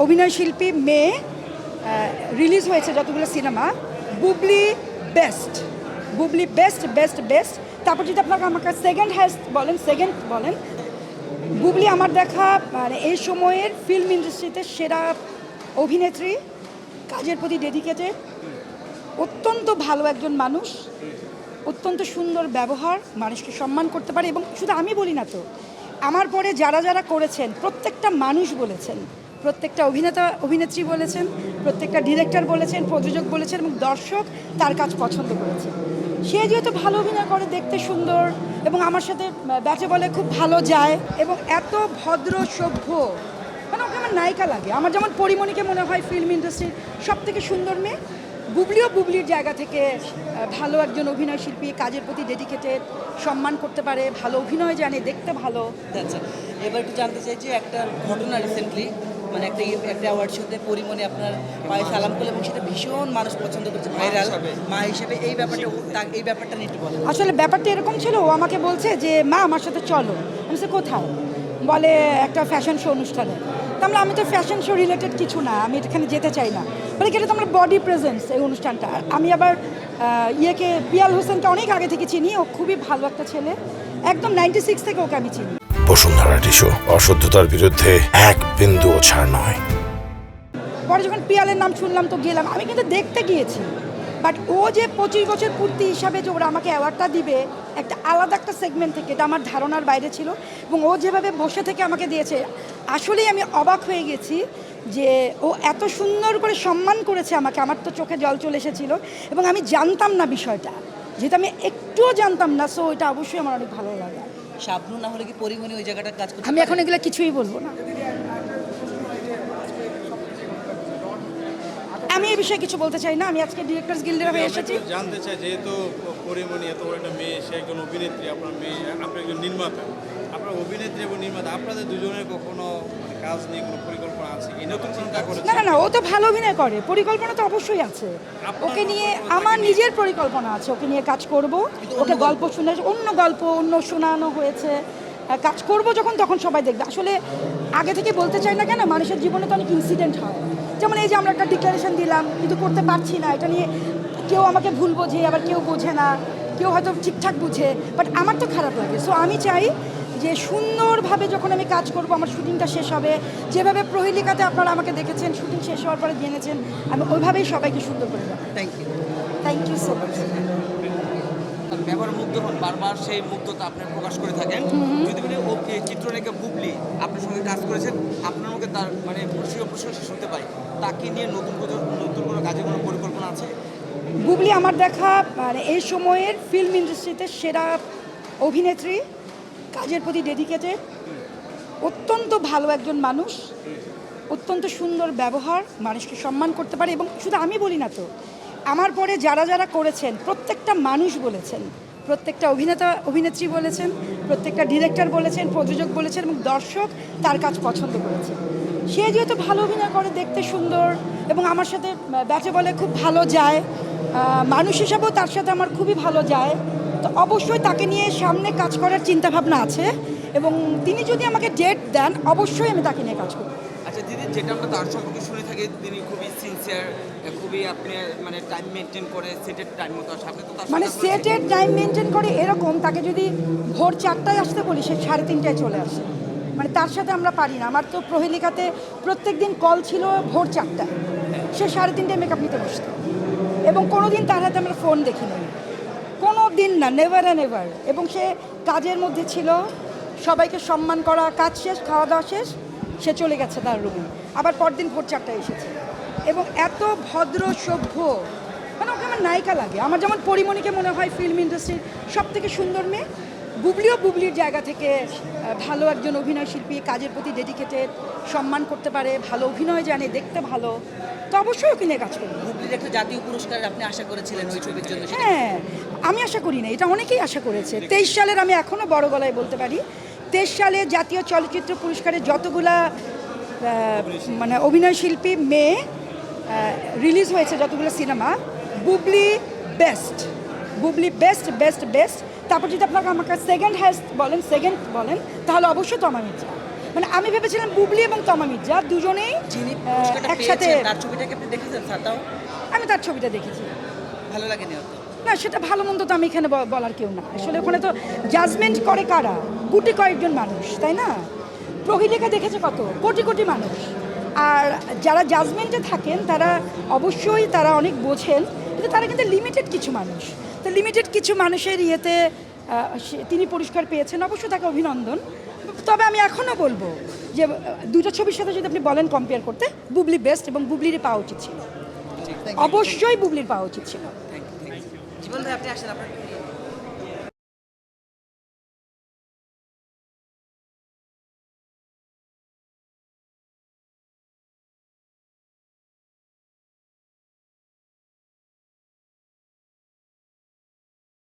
অভিনয় শিল্পী মেয়ে রিলিজ হয়েছে যতগুলো cinema, Bubly best, Bubly best best best. তারপর যদি আপনাকে আমাকে সেকেন্ড বলেন, বুবলি আমার দেখা মানে এই সময়ের ফিল্ম ইন্ডাস্ট্রিতে সেরা অভিনেত্রী, কাজের প্রতি ডেডিকেটেড, অত্যন্ত ভালো একজন মানুষ, অত্যন্ত সুন্দর ব্যবহার, মানুষকে সম্মান করতে পারে। এবং শুধু আমি বলি না তো, আমার পরে যারা যারা করেছেন প্রত্যেকটা মানুষ বলেছেন, প্রত্যেকটা অভিনেত্রী বলেছেন, প্রত্যেকটা ডিরেক্টর বলেছেন, প্রযোজক বলেছেন এবং দর্শক তার কাজ পছন্দ করেছে। সে যেহেতু ভালো অভিনয় করে, দেখতে সুন্দর এবং আমার সাথে ব্যাটে বলে খুব ভালো যায় এবং এত ভদ্র সভ্য, মানে ওকে আমার নায়িকা লাগে। আমার যেমন পরিমণিকে মনে হয় ফিল্ম ইন্ডাস্ট্রির সব থেকে সুন্দর মেয়ে, বুবলিও বুবলির জায়গা থেকে ভালো একজন অভিনয় শিল্পী, কাজের প্রতি ডেডিকেটেড, সম্মান করতে পারে, ভালো অভিনয় জানে, দেখতে ভালো। আচ্ছা, এবার একটু জানতে চাই যে একটা ঘটনা রিসেন্টলি মানে একটা অ্যাওয়ার্ড শোতে পরিমণি আপনার পায়ে সালাম করলো এবং সেটা ভীষণ মানুষ পছন্দ করছে, ভাইরাল মা হিসেবে। এই ব্যাপারটা নিয়ে একটু বলেন। আসলে ব্যাপারটা এরকম ছিল, ও আমাকে বলছে যে মা আমার সাথে চলো। আমি বলছি কোথায়? বলে একটা ফ্যাশন শো অনুষ্ঠানে। তাহলে আমি তো ফ্যাশন শো রিলেটেড কিছু না, আমি এখানে যেতে চাই না। বলে এটা তো আমার বডি প্রেজেন্স এই অনুষ্ঠানটা। আমি আবার পিয়াল হোসেনকে অনেক আগে থেকে চিনি, ও খুবই ভালো একটা ছেলে, একদম 96 থেকে ওকে আমি চিনি। বসুন্ধরা টিস্যু, অশুদ্ধতার বিরুদ্ধে এক বিন্দুও ছাড় নয়। পরে যখন পিয়ালের নাম শুনলাম তো গেলাম, আমি কিন্তু দেখতে গিয়েছি। বাট ও যে 25 বছর পূর্তি হিসাবে যে ওরা আমাকে অ্যাওয়ার্ডটা দিবে একটা আলাদা একটা সেগমেন্ট থেকে, এটা আমার ধারণার বাইরে ছিল। এবং ও যেভাবে বসে থেকে আমাকে দিয়েছে, আসলেই আমি অবাক হয়ে গেছি যে ও এত সুন্দর করে সম্মান করেছে আমাকে। আমার তো চোখে জল চলে এসেছিলো এবং আমি জানতাম না বিষয়টা, যেহেতু আমি একটুও জানতাম না। সো এটা অবশ্যই আমার অনেক ভালো লাগে। শাবনূর না হলে কি পরিমণি ওই জায়গাটা কাজ করতে আমি এখন এগুলো কিছুই বলবো না, আমি এই বিষয়ে কিছু বলতে চাই না। আমি আজকে ডিরেক্টরস গিল্ডের হয়ে এসেছি। জানতে চাই, যেহেতু পরিমণি এত বড় একটা মেয়ে, সে একজন অভিনেত্রী, আপনার মেয়ে, আপনি একজন নির্মাতা, আপনার অভিনেত্রী এবং নির্মাতা, আপনাদের দুজনের কখনো কাজ নিয়ে কোনো পরিকল্পনা আছে কি? নতুন চিন্তা করেছেন? না না না, ও তো ভালো অভিনয় করে, পরিকল্পনা তো অবশ্যই আছে। ওকে নিয়ে আমার নিজের পরিকল্পনা আছে, ওকে নিয়ে কাজ করব। ওকে গল্প শুনে, অন্য শোনানো হয়েছে, কাজ করব যখন, তখন সবাই দেখবে। আসলে আগে থেকে বলতে চাই না কেন, মানুষের জীবনে তো অনেক ইনসিডেন্ট হয়। যেমন এই যে আমরা একটা ডিক্লারেশন দিলাম কিন্তু করতে পারছি না, এটা নিয়ে কেউ আমাকে ভুল বোঝে, আবার কেউ বোঝে না, কেউ হয়তো ঠিকঠাক বুঝে, বাট আমার তো খারাপ লাগে। সো আমি চাই যে সুন্দরভাবে যখন আমি কাজ করব, আমার শুটিংটা শেষ হবে, যেভাবে প্রহেলিকাতে আপনারা আমাকে দেখেছেন, শুটিং শেষ হওয়ার পরে জেনেছেন, আমি ওইভাবেই সবাইকে সুন্দর করে দেবো। Thank you so much. ব্যবহার মুগ্ধ হন, বারবার সেই মুগ্ধতা আপনি প্রকাশ করে থাকেন। যদি বলি চিত্রলেখা বুবলি আপনার সঙ্গে কাজ করেছেন, আপনার মুখে তার মানে প্রশংসা শুনতে পাই, তাকে নিয়ে নতুন কোনো কাজে কোনো পরিকল্পনা আছে? বুবলি আমার দেখা মানে এই সময়ের ফিল্ম ইন্ডাস্ট্রিতে সেরা অভিনেত্রী, কাজের প্রতি ডেডিকেটেড, অত্যন্ত ভালো একজন মানুষ, অত্যন্ত সুন্দর ব্যবহার, মানুষকে সম্মান করতে পারে। এবং শুধু আমি বলি না তো, আমার পরে যারা যারা করেছেন প্রত্যেকটা মানুষ বলেছেন, প্রত্যেকটা অভিনেত্রী বলেছেন, প্রত্যেকটা ডিরেক্টর বলেছেন, প্রযোজক বলেছেন এবং দর্শক তার কাজ পছন্দ করেছে। সে যেহেতু ভালো অভিনয় করে, দেখতে সুন্দর এবং আমার সাথে ব্যাটে বলে খুব ভালো যায়, মানুষ হিসাবেও তার সাথে আমার খুবই ভালো যায়। তো অবশ্যই তাকে নিয়ে সামনে কাজ করার চিন্তাভাবনা আছে এবং তিনি যদি আমাকে ডেট দেন, অবশ্যই আমি তাকে নিয়ে কাজ করব। আচ্ছা দিদি, যেটা আমরা তার সম্পর্কে শুনে থাকি, তিনি খুবই সিনসিয়ার, খুবই আপনি মানে টাইম মেনটেন করে সেটের টাইম মতো আসে। আপনি তো তার মানে সেটের টাইম মেনটেন করে এরকম, তাকে যদি ভোর 4টায় আসতে বলি, সে 3:30টায় চলে আসে। মানে তার সাথে আমরা পারি না। আমার তো প্রহেলিকাতে প্রত্যেক দিন কল ছিল ভোর 4টায়, সে 3:30টায় মেকআপ নিতে বসতো এবং কোনো দিন তার হাতে আমরা ফোন দেখিনি, কোনো দিন না, নেভার অ্যান্ড এভার। এবং সে কাজের মধ্যে ছিল, সবাইকে সম্মান করা, কাজ শেষ, খাওয়া দাওয়া শেষ, সে চলে গেছে তার রুমে, আবার পরদিন ভোর 4টায় এসেছে এবং এত ভদ্র সভ্য, মানে ওকে আমার নায়িকা লাগে। আমার যেমন পরিমণিকে মনে হয় ফিল্ম ইন্ডাস্ট্রির সব থেকে সুন্দর মেয়ে, বুবলিও বুবলির জায়গা থেকে ভালো একজন অভিনয় শিল্পী, কাজের প্রতি ডেডিকেটেড, সম্মান করতে পারে, ভালো অভিনয় জানে, দেখতে ভালো। তো অবশ্যই ওকে নিয়ে কাজ করবো। বুবলির একটা জাতীয় পুরস্কার আপনি আশা করেছিলেন ওই ছবির জন্য। হ্যাঁ, আমি আশা করি না, এটা অনেকেই আশা করেছে। 23 সালের, আমি এখনও বড় গলায় বলতে পারি, 23 সালে জাতীয় চলচ্চিত্র পুরস্কারে যতগুলা মানে অভিনয় শিল্পী মেয়ে রিলিজ হয়েছে যতগুলো cinema, Bubly best, Bubly best best best. তারপর যদি আপনাকে আমাকে সেকেন্ড বলেন, তাহলে অবশ্যই তমা মির্জা। মানে আমি ভেবেছিলাম বুবলি এবং তমা মির্জা দুজনেই একসাথে পেয়েছেন, তার ছবিটাকে আপনি দেখেছেন সাতাও? আমি তার ছবিটা দেখেছি। ভালো লাগেনি অত? না, সেটা ভালো মন্দ তো আমি এখানে বলার কেউ না। আসলে ওখানে তো জাজমেন্ট করে কারা? গুটি কয়েকজন মানুষ, তাই না? প্রহীলিকা দেখেছে কত কোটি কোটি মানুষ। আর যারা জাজমেন্টে থাকেন তারা অবশ্যই তারা অনেক বোঝেন, কিন্তু তারা কিন্তু লিমিটেড কিছু মানুষ। তো লিমিটেড কিছু মানুষের ইয়েতে তিনি পুরস্কার পেয়েছেন, অবশ্যই তাকে অভিনন্দন। তবে আমি এখনও বলবো যে দুটো ছবির সাথে যদি আপনি বলেন কম্পেয়ার করতে, বুবলি বেস্ট এবং বুবলিরই পাওয়া উচিত ছিল, অবশ্যই বুবলির পাওয়া উচিত ছিল। জীবন ভাই আপনি আসেন, আপনার